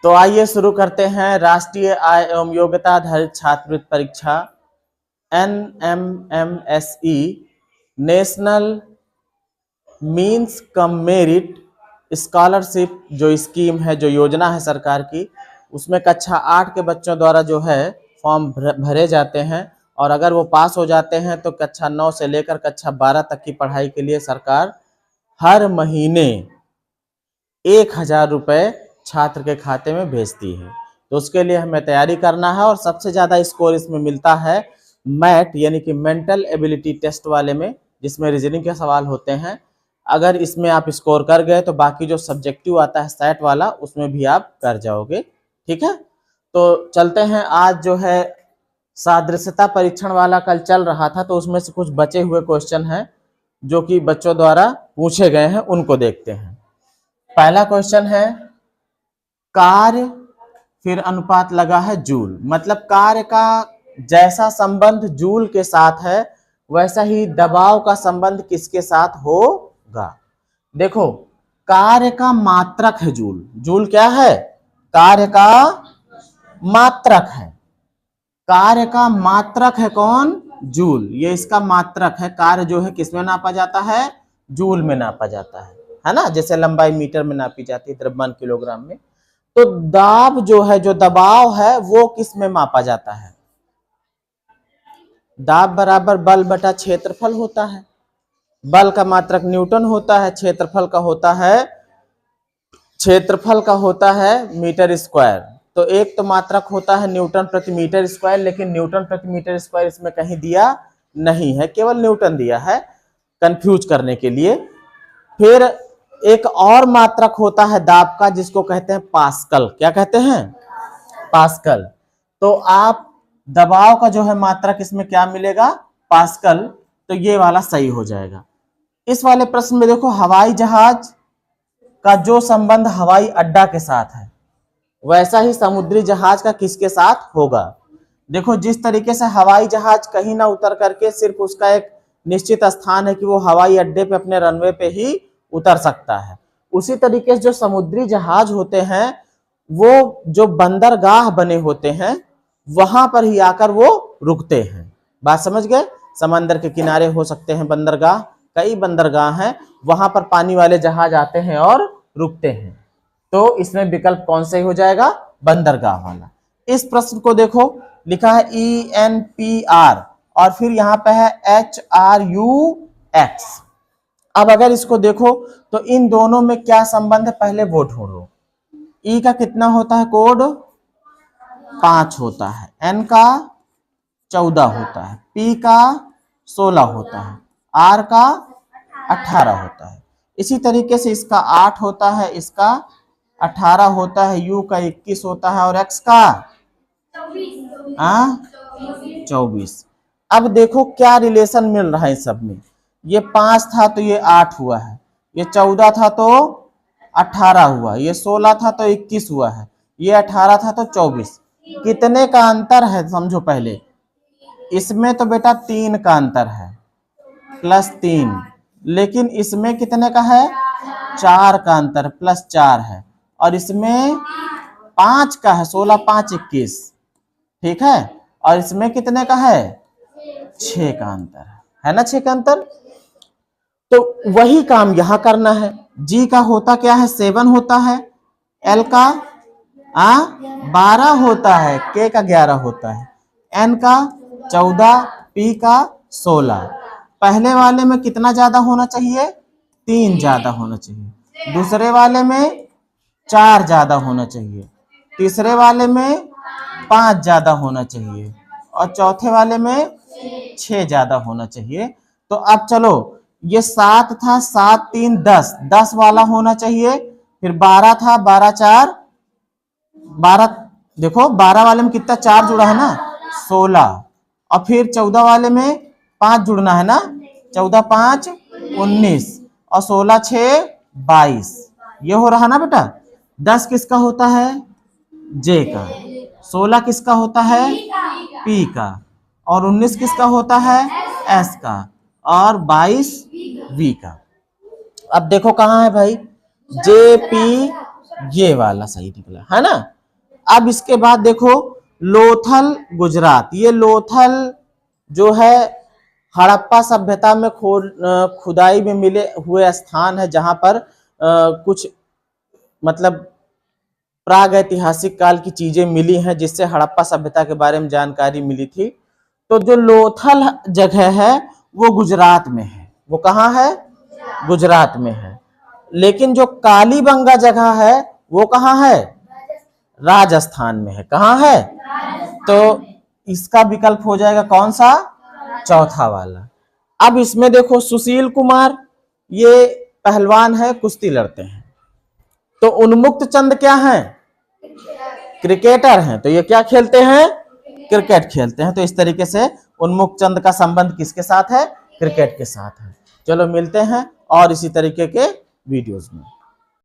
तो आइए शुरू करते हैं राष्ट्रीय आय एवं योग्यता आधारित छात्रवृत्ति परीक्षा NMMSE national means cum merit scholarship जो स्कीम है, जो योजना है सरकार की, उसमें कक्षा 8 के बच्चों द्वारा जो है फॉर्म भरे जाते हैं और अगर वो पास हो जाते हैं तो कक्षा 9 से लेकर कक्षा 12 तक की पढ़ाई के लिए सरकार हर महीने 1000 रुपये छात्र के खाते में भेजती है। तो उसके लिए हमें तैयारी करना है और सबसे ज़्यादा स्कोर इसमें मिलता है मैट यानी कि मेंटल एबिलिटी टेस्ट वाले में, जिसमें रीजनिंग के सवाल होते हैं। अगर इसमें आप स्कोर कर गए तो बाकी जो सब्जेक्टिव आता है सेट वाला, उसमें भी आप कर जाओगे। ठीक है, तो चलते हैं। आज जो है सादृश्यता परीक्षण वाला कल चल रहा था, तो उसमें से कुछ बचे हुए क्वेश्चन हैं जो कि बच्चों द्वारा पूछे गए हैं, उनको देखते हैं। पहला क्वेश्चन है कार्य, फिर अनुपात लगा है जूल, मतलब कार्य का जैसा संबंध जूल के साथ है वैसा ही दबाव का संबंध किसके साथ होगा। देखो, कार्य का मात्रक है जूल। जूल क्या है? कार्य का मात्रक है। कार्य का मात्रक है कौन? जूल। ये इसका मात्रक है। कार्य जो है किसमें नापा जाता है? जूल में नापा जाता है ना। जैसे लंबाई मीटर में नापी जाती है, द्रव्यमान किलोग्राम में। तो दाब जो है, जो दबाव है, वो किस में मापा जाता है? दाब बराबर बल बटा क्षेत्रफल होता है। बल का मात्रक न्यूटन होता है, क्षेत्रफल का होता है मीटर स्क्वायर। तो एक तो मात्रक होता है न्यूटन प्रति मीटर स्क्वायर, लेकिन न्यूटन प्रति मीटर स्क्वायर इसमें कहीं दिया नहीं है, केवल न्यूटन दिया है कंफ्यूज करने के लिए। फिर एक और मात्रक होता है दाब का, जिसको कहते हैं पास्कल। क्या कहते हैं? पास्कल। तो आप दबाव का जो है मात्रक इसमें क्या मिलेगा? पास्कल। तो ये वाला सही हो जाएगा। इस वाले प्रश्न में देखो, हवाई जहाज का जो संबंध हवाई अड्डा के साथ है वैसा ही समुद्री जहाज का किसके साथ होगा। देखो, जिस तरीके से हवाई जहाज कहीं ना उतर करके सिर्फ उसका एक निश्चित स्थान है कि वो हवाई अड्डे पे अपने रनवे पे ही उतर सकता है, उसी तरीके से जो समुद्री जहाज होते हैं वो जो बंदरगाह बने होते हैं वहां पर ही आकर वो रुकते हैं। बात समझ गए? समंदर के किनारे हो सकते हैं बंदरगाह, कई बंदरगाह हैं, वहां पर पानी वाले जहाज आते हैं और रुकते हैं। तो इसमें विकल्प कौन सा हो जाएगा? बंदरगाह वाला। इस प्रश्न को देखो, लिखा है ENPR और फिर यहाँ पे है HRUX। अब अगर इसको देखो तो इन दोनों में क्या संबंध है, पहले वो ढूंढो। E का कितना होता है कोड? 5 होता है, N का 14 होता है, P का 16 होता है, R का 18 होता है। इसी तरीके से इसका 8 होता है, इसका 18 होता है, U का 21 होता है और X का 24। अब देखो क्या रिलेशन मिल रहा है इस सब में। ये 5 था तो ये 8 हुआ है, ये 14 था तो 18 हुआ, ये 16 था तो 21 हुआ है, ये 18 था तो 24। कितने का अंतर है समझो पहले। इसमें तो बेटा 3 का अंतर है, +3, लेकिन इसमें कितने का है? 4 का अंतर, +4 है। और इसमें 5 का है, 16 5 21, ठीक है। और इसमें कितने का है? 6 का अंतर है ना, 6 का अंतर। तो वही काम यहां करना है। G का होता क्या है? 7 होता है, L का 12 होता है, K का 11 होता है, N का 14, P का 16। पहले वाले में कितना ज्यादा होना चाहिए? 3 ज्यादा होना चाहिए। दूसरे वाले में 4 ज्यादा होना चाहिए। तीसरे वाले में 5 ज्यादा होना चाहिए और चौथे वाले में 6 ज्यादा होना चाहिए। तो अब चलो, ये 7 था, 7 3 10, 10 वाला होना चाहिए। फिर 12 था, 12 4 12। देखो 12 वाले में कितना 4 जुड़ा है ना, 16। और फिर 14 वाले में 5 जुड़ना है ना, 14 5 19 और 16 6 22। ये हो रहा ना बेटा। 10 किसका होता है? J का। 16 किसका होता है? P का। और 19 किसका होता है? S का। और 22 V का। अब देखो कहाँ है भाई? JP ये वाला सही निकला है ना। अब इसके बाद देखो लोथल गुजरात, ये लोथल जो है हड़प्पा सभ्यता में खुदाई में मिले हुए स्थान है जहां पर कुछ मतलब प्राग ऐतिहासिक काल की चीजें मिली हैं जिससे हड़प्पा सभ्यता के बारे में जानकारी मिली थी। तो जो लोथल जगह है वो गुजरात में है। वो कहाँ है? गुजरात में है। लेकिन जो कालीबंगा जगह है वो कहाँ है? राजस्थान में है। कहाँ है? तो इसका विकल्प हो जाएगा कौन सा? चौथा वाला। अब इसमें देखो सुशील कुमार ये पहलवान है, कुश्ती लड़ते हैं। तो उन्मुक्त चंद क्या हैं? क्रिकेटर हैं। तो ये क्या खेलते हैं? क्रिकेट खेलते हैं। तो इस तरीके से उन्मुक्त चंद का संबंध किसके साथ है? क्रिकेट के साथ है। चलो मिलते हैं और इसी तरीके के वीडियोस में।